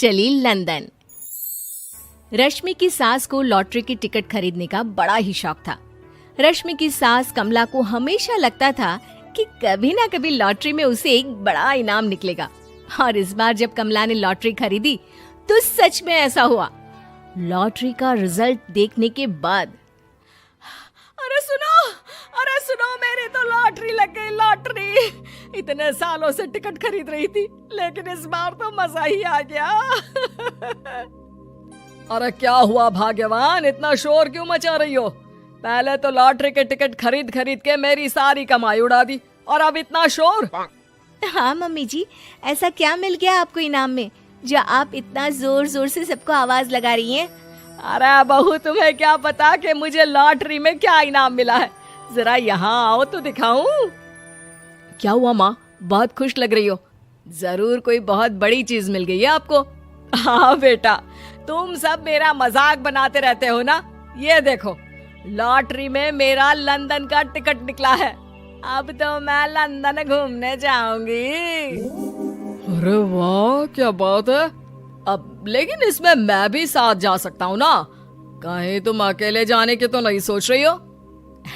चली लंदन। रश्मि की सास को लॉटरी की टिकट खरीदने का बड़ा ही शौक था। रश्मि की सास कमला को हमेशा लगता था कि कभी ना कभी लॉटरी में उसे एक बड़ा इनाम निकलेगा, और इस बार जब कमला ने लॉटरी खरीदी तो सच में ऐसा हुआ। लॉटरी का रिजल्ट देखने के बाद अरे सुनो मेरी तो लॉटरी लग गई, लॉटरी। इतने सालों से टिकट खरीद रही थी, लेकिन इस बार तो मजा ही आ गया। अरे क्या हुआ भाग्यवान, इतना शोर क्यों मचा रही हो? पहले तो लॉटरी के टिकट खरीद खरीद के मेरी सारी कमाई उड़ा दी, और अब इतना शोर। हाँ मम्मी जी, ऐसा क्या मिल गया आपको इनाम में जो आप इतना जोर जोर से सबको आवाज लगा रही हैं? अरे बहू, तुम्हें क्या पता कि मुझे लॉटरी में क्या इनाम मिला है? जरा यहाँ आओ तो दिखाऊं। क्या हुआ माँ, बहुत खुश लग रही हो? जरूर कोई बहुत बड़ी चीज मिल गई है आपको। हाँ बेटा, तुम सब मेरा मजाक बनाते रहते हो ना। ये देखो, लॉटरी में मेरा लंदन का टिकट निकला है। अब तो मैं लंदन घूमने जाऊंगी। अरे वाह, क्या बात है। अब लेकिन इसमें मैं भी साथ जा सकता हूँ ना? कहीं तुम अकेले जाने की तो नहीं सोच रही हो?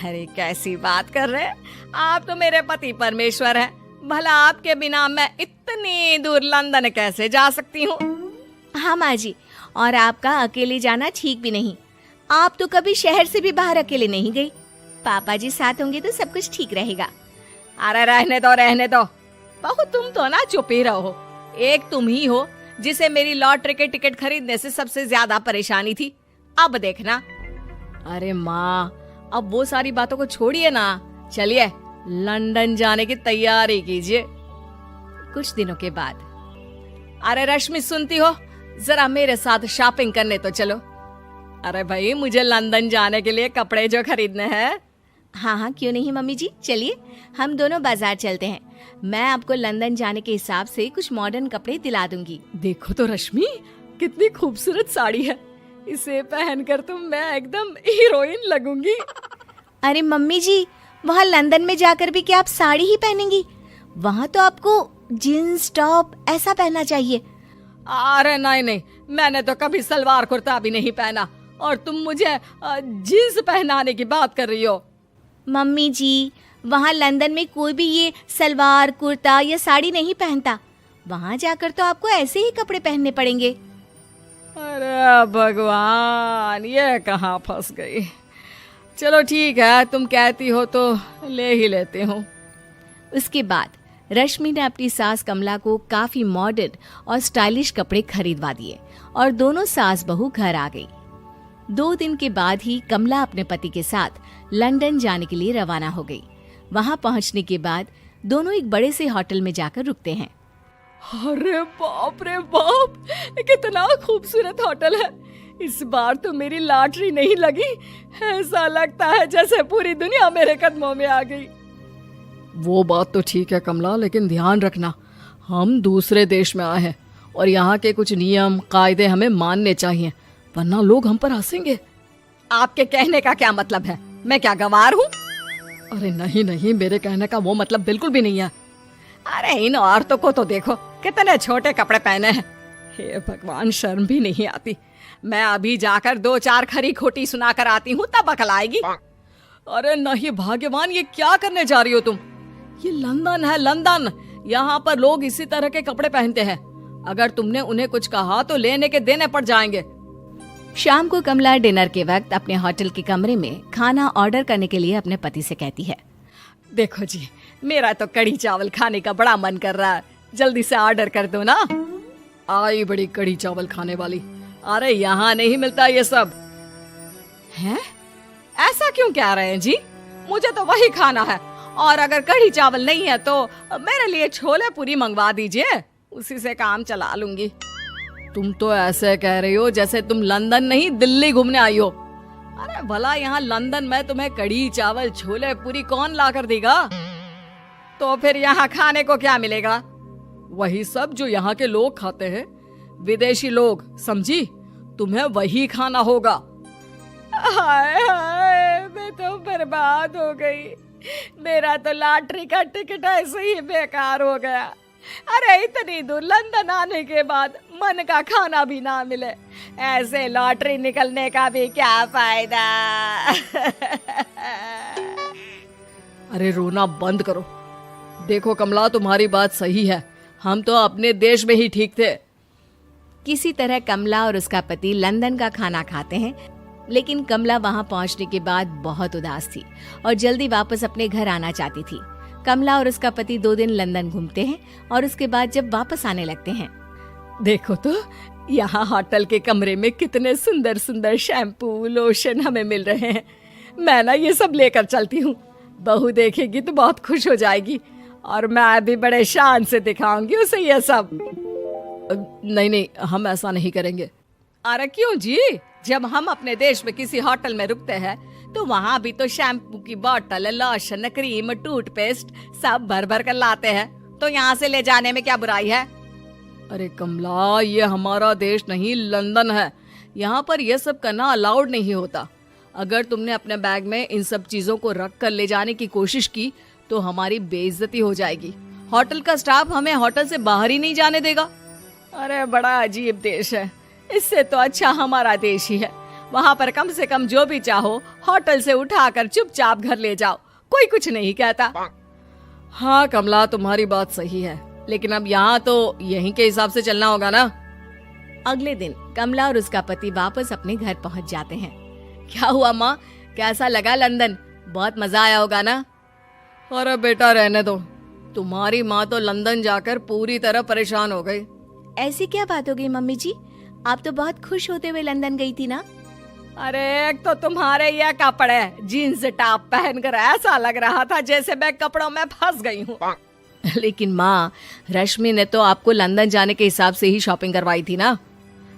अरे कैसी बात कर रहे हैं आप, तो मेरे पति परमेश्वर हैं। भला आपके बिना मैं इतनी दूर लंदन कैसे जा सकती हूँ? हाँ माँ जी, और आपका अकेले जाना ठीक भी नहीं। आप तो कभी शहर से भी बाहर अकेले नहीं गई। पापा जी साथ होंगे तो सब कुछ ठीक रहेगा। अरे रहने दो बहू, तुम तो ना चुप ही रहो। एक तुम ही हो जिसे मेरी लॉटरी के टिकट खरीदने से सबसे ज्यादा परेशानी थी। अब देखना। अरे माँ, अब वो सारी बातों को छोड़िए ना, चलिए लंदन जाने की तैयारी कीजिए। कुछ दिनों के बाद, अरे रश्मि सुनती हो, जरा मेरे साथ शॉपिंग करने तो चलो। अरे भाई, मुझे लंदन जाने के लिए कपड़े जो खरीदने हैं। हाँ हाँ, क्यों नहीं मम्मी जी, चलिए हम दोनों बाजार चलते हैं। मैं आपको लंदन जाने के हिसाब से कुछ मॉडर्न कपड़े दिला दूंगी। देखो तो रश्मि, कितनी खूबसूरत साड़ी है। इसे पहनकर तो मैं एकदम हीरोइन लगूंगी। अरे मम्मी जी, वहाँ लंदन में जाकर भी क्या आप साड़ी ही पहनेंगी? वहाँ तो आपको जीन्स टॉप ऐसा पहनना चाहिए। अरे नहीं, मैंने तो कभी सलवार कुर्ता भी नहीं पहना, और तुम मुझे जीन्स पहनाने की बात कर रही हो। मम्मी जी, वहाँ लंदन में कोई भी ये सलवार कुर्ता या साड़ी नहीं पहनता। वहाँ जाकर तो आपको ऐसे ही कपड़े पहनने पड़ेंगे। अरे भगवान, ये कहाँ फंस गई। चलो ठीक है, तुम कहती हो तो ले ही लेती हूँ। उसके बाद रश्मि ने अपनी सास कमला को काफी मॉडर्न और स्टाइलिश कपड़े खरीदवा दिए, और दोनों सास बहू घर आ गई। 2 दिन के बाद ही कमला अपने पति के साथ लंदन जाने के लिए रवाना हो गई। वहां पहुंचने के बाद दोनों एक बड़े से होटल में जाकर रुकते हैं। अरे बाप रे बाप, कितना खूबसूरत होटल है। इस बार तो मेरी लॉटरी नहीं लगी। ऐसा लगता है जैसे पूरी दुनिया मेरे कदमों में आ गई। वो बात तो ठीक है कमला, लेकिन ध्यान रखना, हम दूसरे देश में आए हैं और यहाँ के कुछ नियम कायदे हमें मानने चाहिए, वरना लोग हम पर हंसेंगे। आपके कहने का क्या मतलब है? मैं क्या गंवार हूँ? अरे नहीं, मेरे कहने का वो मतलब बिल्कुल भी नहीं है। अरे इन औरतों को तो देखो, कितने छोटे कपड़े पहने हैं। हे भगवान, शर्म भी नहीं आती। मैं अभी जाकर 2-4 खरी खोटी सुना कर आती हूँ, तब अकल आएगी। अरे नहीं भाग्यवान, ये क्या करने जा रही हो तुम? ये लंदन है, लंदन। यहाँ पर लोग इसी तरह के कपड़े पहनते हैं। अगर तुमने उन्हें कुछ कहा तो लेने के देने पड़ जाएंगे। शाम को कमला डिनर के वक्त अपने होटल के कमरे में खाना ऑर्डर करने के लिए अपने पति से कहती है, देखो जी, मेरा तो कढ़ी चावल खाने का बड़ा मन कर रहा है, जल्दी से ऑर्डर कर दो ना। आई बड़ी कढ़ी चावल खाने वाली। अरे यहाँ नहीं मिलता ये सब। हैं? ऐसा क्यों कह रहे हैं जी? मुझे तो वही खाना है, और अगर कढ़ी चावल नहीं है तो मेरे लिए छोले पूरी मंगवा दीजिए, उसी से काम चला लूंगी। तुम तो ऐसे कह रही हो जैसे तुम लंदन नहीं दिल्ली घूमने आई हो। अरे भला यहाँ लंदन में तुम्हें कढ़ी चावल छोले पूरी कौन ला कर देगा? तो फिर यहाँ खाने को क्या मिलेगा? वही सब जो यहाँ के लोग खाते हैं, विदेशी लोग, समझी? तुम्हें वही खाना होगा। हाय हाय, मैं तो बर्बाद हो गई। मेरा तो लॉटरी का टिकट ऐसे ही बेकार हो गया। अरे इतनी दूर लंदन आने के बाद मन का खाना भी ना मिले, ऐसे लॉटरी निकलने का भी क्या फायदा। अरे रोना बंद करो। देखो कमला, तुम्हारी बात सही है, हम तो अपने देश में ही ठीक थे। किसी तरह कमला और उसका पति लंदन का खाना खाते हैं, लेकिन कमला वहां पहुंचने के बाद बहुत उदास थी और जल्दी वापस अपने घर आना चाहती थी। कमला और उसका पति 2 दिन लंदन घूमते हैं और उसके बाद जब वापस आने लगते हैं, देखो तो यहाँ होटल के कमरे में कितने सुंदर सुंदर शैम्पू लोशन हमें मिल रहे हैं। मैं ना ये सब लेकर चलती हूँ, बहू देखेगी तो बहुत खुश हो जाएगी और मैं भी बड़े शान से दिखाऊंगी उसे ये सब। नहीं नहीं, हम ऐसा नहीं करेंगे। अरे क्यों जी, जब हम अपने देश में किसी होटल में रुकते हैं तो वहाँ भी तो शैम्पू की बोतल, लोशन, क्रीम, टूथपेस्ट सब भर भर कर लाते हैं, तो यहाँ से ले जाने में क्या बुराई है। अरे कमला, ये हमारा देश नहीं लंदन है, यहाँ पर ये सब करना अलाउड नहीं होता। अगर तुमने अपने बैग में इन सब चीजों को रख कर ले जाने की कोशिश की तो हमारी बेइज्जती हो जाएगी। होटल का स्टाफ हमें होटल से बाहर ही नहीं जाने देगा। अरे बड़ा अजीब देश है, इससे तो अच्छा हमारा देश ही है। वहाँ पर कम से कम जो भी चाहो होटल से उठाकर चुपचाप घर ले जाओ, कोई कुछ नहीं कहता। हाँ कमला, तुम्हारी बात सही है, लेकिन अब यहाँ तो यहीं के हिसाब से चलना होगा ना। अगले दिन कमला और उसका पति वापस अपने घर पहुंच जाते हैं। क्या हुआ माँ, कैसा लगा लंदन? बहुत मजा आया होगा ना? अरे बेटा रहने दो, तुम्हारी माँ तो लंदन जाकर पूरी तरह परेशान हो गई। ऐसी क्या बात हो गई मम्मी जी? आप तो बहुत खुश होते हुए लंदन गई थी ना? अरे एक तो तुम्हारे ये कपड़े, जीन्स टॉप पहनकर ऐसा लग रहा था जैसे मैं कपड़ों में फंस गई हूँ। लेकिन माँ, रश्मि ने तो आपको लंदन जाने के हिसाब से ही शॉपिंग करवाई थी ना?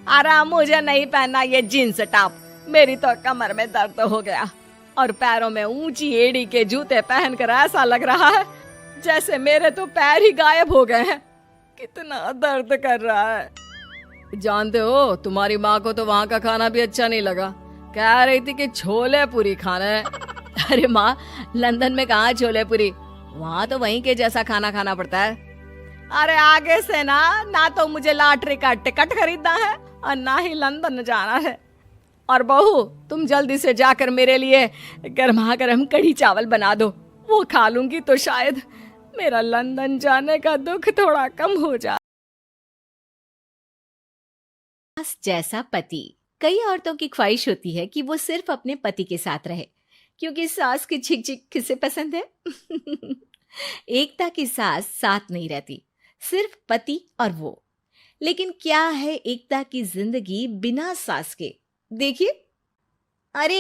अरे मुझे नहीं पहनना ये जीन्स टॉप, मेरी तो कमर में दर्द हो गया और पैरों में ऊंची एड़ी के जूते पहनकर ऐसा लग रहा है जैसे मेरे तो पैर ही गायब हो गए हैं। कितना दर्द कर रहा है। जानते हो, तुम्हारी माँ को तो वहाँ का खाना भी अच्छा नहीं लगा, कह रही थी कि छोले पूरी खाना है। अरे माँ, लंदन में कहाँ छोले पूरी, वहाँ तो वहीं के जैसा खाना खाना पड़ता है। अरे आगे से ना तो मुझे लॉटरी का टिकट खरीदना है और ना ही लंदन जाना है। और बहू, तुम जल्दी से जाकर मेरे लिए गर्मा गर्म कढ़ी चावल बना दो, वो खा लूंगी तो शायद मेरा लंदन जाने का दुख थोड़ा कम हो जाए। सास जैसा पति। कई औरतों की ख्वाहिश होती है कि वो सिर्फ अपने पति के साथ रहे, क्योंकि सास की झिक झिक किसे पसंद है। एकता की सास साथ नहीं रहती, सिर्फ पति और वो। लेकिन क्या है एकता की जिंदगी बिना सास के? देखिए। अरे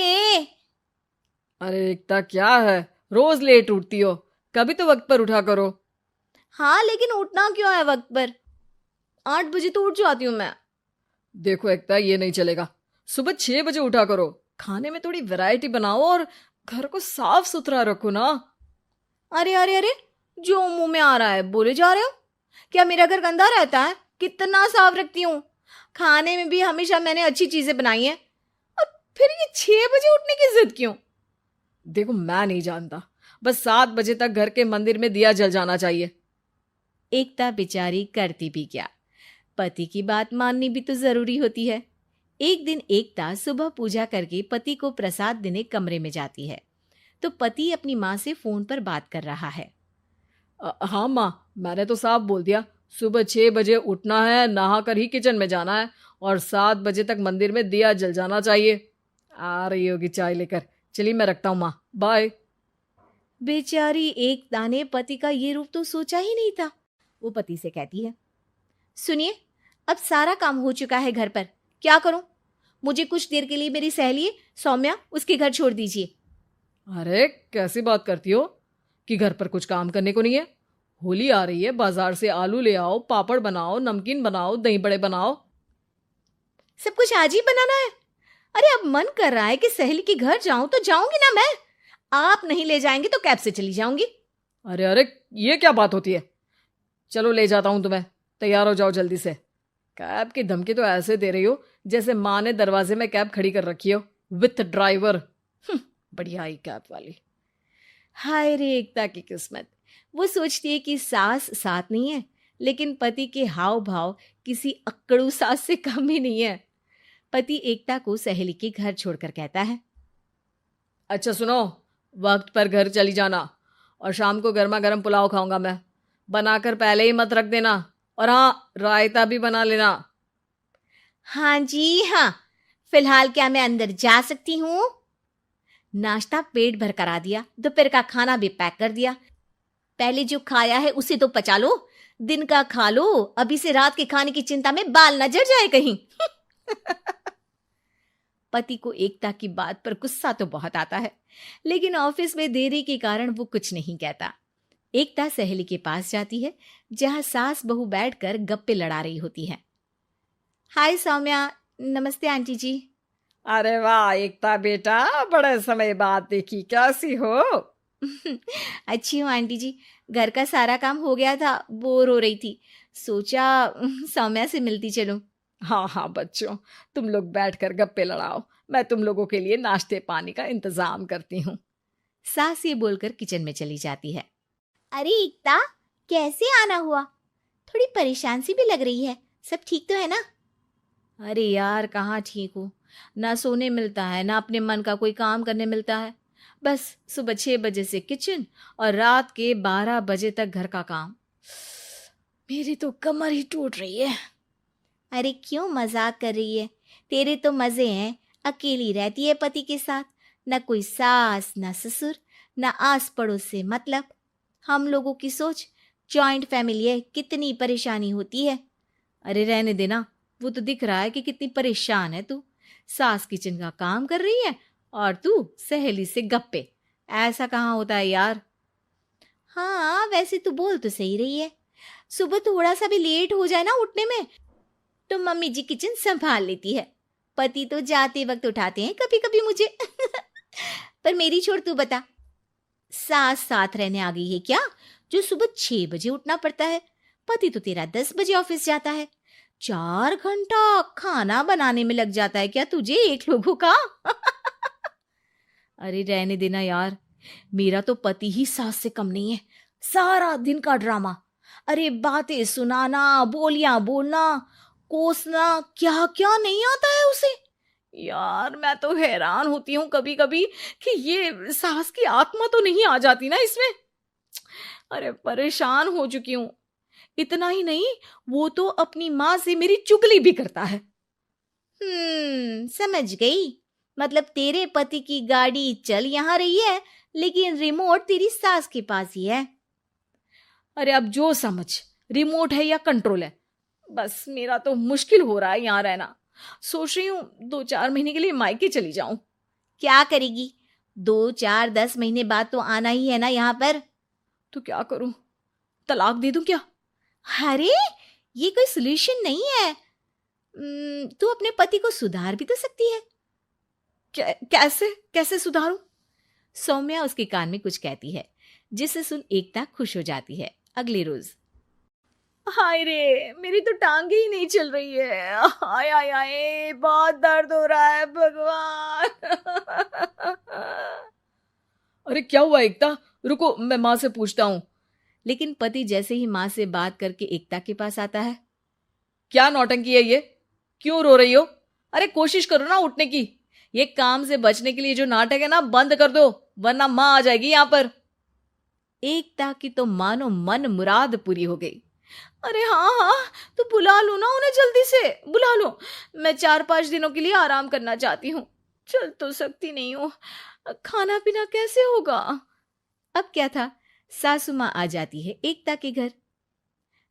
एकता, क्या है, रोज लेट उठती हो, कभी तो वक्त पर उठा करो। हाँ, लेकिन उठना क्यों है वक्त पर? 8 बजे तो उठ जाती हूँ मैं। देखो एकता, ये नहीं चलेगा, सुबह 6 बजे उठा करो, खाने में थोड़ी वैरायटी बनाओ और घर को साफ सुथरा रखो ना। अरे, जो मुंह में आ रहा है बोले जा रहे हो। क्या मेरा घर गंदा रहता है? कितना साफ रखती हूँ, खाने में भी हमेशा मैंने अच्छी चीजें बनाई हैं। और फिर ये 6 बजे उठने की जिद क्यों? देखो, मैं नहीं जानता, बस 7 बजे तक घर के मंदिर में दिया जल जाना चाहिए। एकता बेचारी करती भी क्या, पति की बात माननी भी तो जरूरी होती है। एक दिन एकता सुबह पूजा करके पति को प्रसाद देने कमरे में जाती है, तो पति अपनी माँ से फोन पर बात कर रहा है। हाँ माँ, मैंने तो साफ बोल दिया, सुबह 6 बजे उठना है, नहा कर ही किचन में जाना है और 7 बजे तक मंदिर में दिया जल जाना चाहिए। आ रही होगी चाय लेकर, चलिए मैं रखता हूँ माँ, बाय। बेचारी एकता ने पति का ये रूप तो सोचा ही नहीं था। वो पति से कहती है, सुनिए, अब सारा काम हो चुका है घर पर, क्या करूं? मुझे कुछ देर के लिए मेरी सहेली सौम्या, उसके घर छोड़ दीजिए। अरे कैसी बात करती हो कि घर पर कुछ काम करने को नहीं है? होली आ रही है, बाजार से आलू ले आओ, पापड़ बनाओ, नमकीन बनाओ, दही बड़े बनाओ। सब कुछ आज ही बनाना है? अरे अब मन कर रहा है कि सहेली के घर जाऊं तो जाऊंगी ना मैं। आप नहीं ले जाएंगे तो कैब से चली जाऊंगी। अरे ये क्या बात होती है? चलो ले जाता हूं तुम्हें, तैयार हो जाओ जल्दी से। कैब की धमकी तो ऐसे दे रही हो जैसे माँ ने दरवाजे में कैब खड़ी कर रखी हो विथ ड्राइवर। बढ़िया ही कैब वाली। हाय रे एकता की किस्मत, वो सोचती है कि सास साथ नहीं है लेकिन पति के हाव भाव किसी अक्कड़ू सास से कम ही नहीं है। पति एकता को सहेली के घर छोड़कर कहता है, अच्छा सुनो, वक्त पर घर चली जाना और शाम को गर्मा गर्म पुलाव खाऊंगा मैं। बनाकर पहले ही मत रख देना, और हाँ, रायता भी बना लेना। हाँ जी हाँ, फिलहाल क्या मैं अंदर जा सकती हूँ? नाश्ता पेट भर करा दिया, दोपहर का खाना भी पैक कर दिया। पहले जो खाया है उसे तो पचा लो, दिन का खा लो, अभी से रात के खाने की चिंता में बाल न जड़ जाए कहीं। पति को एकता की बात पर गुस्सा तो बहुत आता है, लेकिन ऑफिस में देरी के कारण वो कुछ नहीं कहता। एकता सहेली के पास जाती है, जहां सास बहू बैठकर गप्पे लड़ा रही होती है। हाय सौम्या, नमस्ते आंटी जी। अरे वाह एकता बेटा, बड़े समय बाद देखी, कैसी हो? अच्छी हूँ आंटी जी, घर का सारा काम हो गया था, बोर हो रही थी, सोचा सौम्या से मिलती चलूं। हाँ हाँ बच्चों, तुम लोग बैठकर गप्पे लड़ाओ, मैं तुम लोगों के लिए नाश्ते पानी का इंतजाम करती हूँ। सास ये बोलकर किचन में चली जाती है। अरे एकता, कैसे आना हुआ? थोड़ी परेशान सी भी लग रही है, सब ठीक तो है ना? अरे यार, कहाँ ठीक हूँ, ना सोने मिलता है, ना अपने मन का कोई काम करने मिलता है। बस सुबह 6 बजे से किचन और रात के 12 बजे तक घर का काम। मेरी तो कमर ही टूट रही है। अरे क्यों मजाक कर रही है? तेरे तो मजे हैं, अकेली रहती है पति के साथ, न कोई सास न ससुर, न आस पड़ोस से मतलब। हम लोगों की सोच, जॉइंट फैमिली है, कितनी परेशानी होती है। अरे रहने देना, वो तो दिख रहा है कि कितनी परेशान है तू। सास किचन का काम कर रही है और तू सहेली से गप्पे। ऐसा कहाँ होता है यार। हाँ वैसे तू बोल तो सही रही है, सुबह थोड़ा सा भी लेट हो जाए ना उठने में तो मम्मी जी किचन संभाल लेती है। पति तो जाते वक्त उठाते हैं कभी कभी मुझे। पर मेरी छोड़, तू बता, सास साथ रहने आ गई है क्या, जो सुबह 6 बजे उठना पड़ता है? पति तो तेरा 10 बजे ऑफिस जाता है, 4 घंटा खाना बनाने में लग जाता है क्या तुझे एक लोगों का? अरे रहने देना यार, मेरा तो पति ही सास से कम नहीं है। सारा दिन का ड्रामा, अरे बातें सुनाना, बोलियां बोलना, कोसना, क्या क्या नहीं आता है उसे। यार मैं तो हैरान होती हूँ कभी कभी कि ये सास की आत्मा तो नहीं आ जाती ना इसमें। अरे परेशान हो चुकी हूँ। इतना ही नहीं, वो तो अपनी माँ से मेरी चुगली भी करता है। समझ गई, मतलब तेरे पति की गाड़ी चल यहाँ रही है, लेकिन रिमोट तेरी सास के पास ही है। अरे अब जो समझ, रिमोट है या कंट्रोल है, बस मेरा तो मुश्किल हो रहा है यहाँ रहना। सोच रही हूँ 2-4 महीने के लिए मायके चली जाऊं। क्या करेगी? 2-4-10 महीने बाद तो आना ही है ना यहाँ पर। तो क्या करूं, तलाक दे दूं क्या? अरे ये कोई सोल्यूशन नहीं है। तू अपने पति को सुधार भी तो सकती है। कैसे कैसे सुधारूं? सौम्या उसके कान में कुछ कहती है, जिसे सुन एकता खुश हो जाती है। अगले रोज, हाय रे, मेरी तो टांगे ही नहीं चल रही है, हाय हाय हाय, बहुत दर्द हो रहा है भगवान। अरे क्या हुआ एकता, रुको मैं माँ से पूछता हूँ। लेकिन पति जैसे ही माँ से बात करके एकता के पास आता है। क्या नौटंकी है ये, क्यों रो रही हो? अरे कोशिश करो ना उठने की, ये काम से बचने के लिए जो नाटक है ना बंद कर दो, वरना माँ आ जाएगी यहाँ पर। एकता की तो मानो मन मुराद पूरी हो गई। अरे हाँ हाँ, तो बुला लो ना उन्हें, जल्दी से बुला लो, मैं 4-5 दिनों के लिए आराम करना चाहती हूँ, चल तो सकती नहीं हूँ, खाना पीना कैसे होगा? अब क्या था, सासू माँ आ जाती है एकता के घर।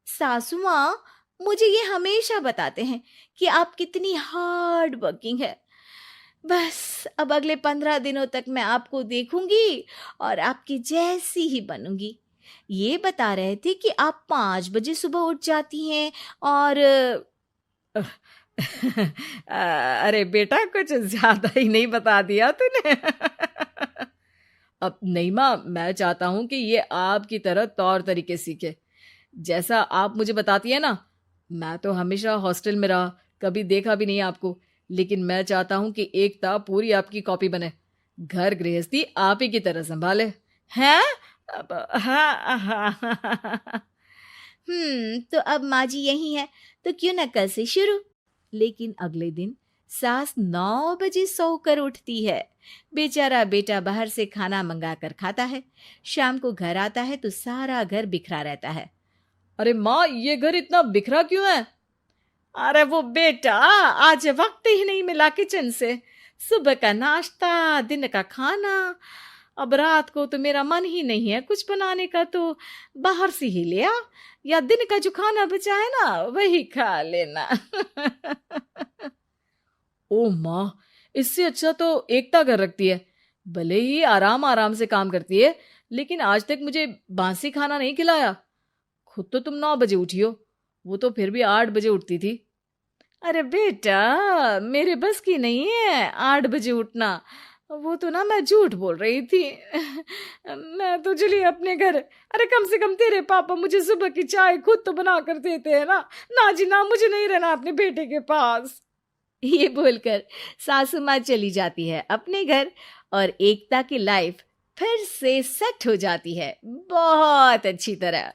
सासू माँ, मुझे ये हमेशा बताते हैं कि आप कितनी हार्ड वर्किंग है। बस अब अगले 15 दिनों तक मैं आपको देखूंगी और आपकी जैसी ही बनूंगी। ये बता रहे थे कि आप 5 बजे सुबह उठ जाती हैं और अरे बेटा, कुछ ज्यादा ही नहीं बता दिया तूने। अब नहीं माँ, मैं चाहता हूं कि ये आपकी तरह तौर तरीके सीखे, जैसा आप मुझे बताती है ना। मैं तो हमेशा हॉस्टल में रहा, कभी देखा भी नहीं आपको, लेकिन मैं चाहता हूं कि एकता पूरी आपकी कॉपी बने, घर गृहस्थी आप ही की तरह संभाले। हैं? हाँ, हाँ, हाँ। तो अब माँ जी यही है, तो क्यों ना कल से शुरू। लेकिन अगले दिन सास 9 बजे सोकर उठती है। बेचारा बेटा बाहर से खाना मंगा कर खाता है। शाम को घर आता है तो सारा घर बिखरा रहता है। अरे माँ, ये घर इतना बिखरा क्यों है? अरे वो बेटा, आज वक्त ही नहीं मिला किचन से। सुबह का नाश्ता, दिन का खाना, अब रात को तो मेरा मन ही नहीं है कुछ बनाने का, तो बाहर से ही ले आ, या दिन का जो खाना बचा है ना वही खा लेना। ओ माँ, इससे अच्छा तो एकता कर रखती है। भले ही आराम आराम से काम करती है, लेकिन आज तक मुझे बासी खाना नहीं खिलाया। खुद तो तुम 9 बजे उठी हो, वो तो फिर भी 8 बजे उठती थी। अरे बेटा, मेरे बस की नहीं है 8 बजे उठना। वो तो ना मैं झूठ बोल रही थी। मैं तो चली अपने घर। अरे कम से कम तेरे पापा मुझे सुबह की चाय खुद तो बना कर देते हैं ना। ना जी ना, मुझे नहीं रहना अपने बेटे के पास। ये बोलकर सासू माँ चली जाती है अपने घर और एकता की लाइफ फिर से सेट हो जाती है बहुत अच्छी तरह।